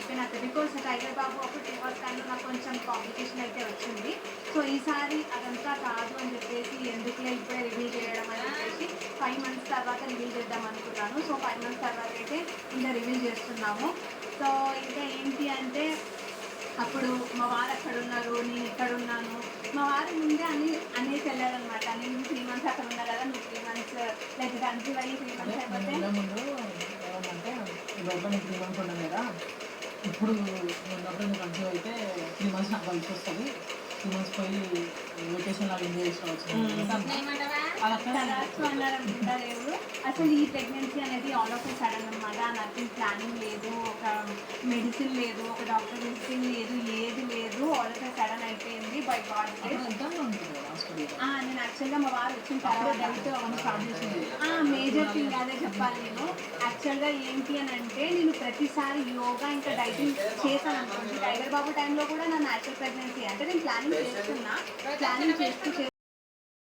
అయిపోయినాక, because tiger బాబు అప్పుడు 2 hours టైంలో నాకు కొంచెం కాంప్లికేషన్ అయితే వచ్చింది. సో ఈసారి అదంతా కాదు అని చెప్పేసి ఎందుకులే ఇప్పుడే రివీల్ చేయడం అని చెప్పేసి 5 మంత్స్ తర్వాత రివీల్ చేద్దాం అనుకున్నాను. సో 5 మంత్స్ తర్వాత అయితే ఇంకా రివీల్ చేస్తున్నాము. సో ఇంకా ఏంటి అంటే అప్పుడు మా వారు అక్కడ ఉన్నారు, నేను ఇక్కడ ఉన్నాను. మా వారు ముందే అనేసి వెళ్ళారనమాట, నేను 3 మంత్స్ అక్కడ ఉన్నా కదా, నువ్వు 3 మంత్స్ లైక్ కన్సీవ్ అయ్యి 3 మంత్స్ అయిపోతే ముందు ఏమంటే ఈ లోపల నేను 3 మంత్స్ ఉన్నాను కదా, ఇప్పుడు ఉన్నప్పుడు నువ్వు కన్సీవ్ అయితే 3 మంత్స్ నాకు కలిసి వస్తుంది, 3 మంత్స్ పోయి వెకేషన్ లాగా ఎంజాయ్ చేసుకోవచ్చు అన్నారనుకుంటా దేవుడు. అసలు ఈ ప్రెగ్నెన్సీ అనేది ఆల్ ఆఫ్ ఎ సడన్ అనమాట. నథింగ్ ప్లానింగ్ లేదు, ఒక మెడిసిన్ లేదు, ఒక డాక్టర్ విజిటింగ్ లేదు, ఏది లేదు. ఆల్ ఆఫ్ ఎ సడన్ అయిపోయింది బై గాడ్ గ్రేస్. నేను యాక్చువల్గా మా వారు వచ్చిన తర్వాత మేజర్ థింగ్ అదే చెప్పాలి. నేను యాక్చువల్గా ఏంటి అని అంటే నేను ప్రతిసారి యోగా ఇంకా డైటింగ్ చేశాను అనుకోండి. టైగర్ బాబు టైంలో కూడా నా న్యాచురల్ ప్రెగ్నెన్సీ అంటే నేను ప్లానింగ్ చేస్తున్నా, ప్లానింగ్ చేస్తూ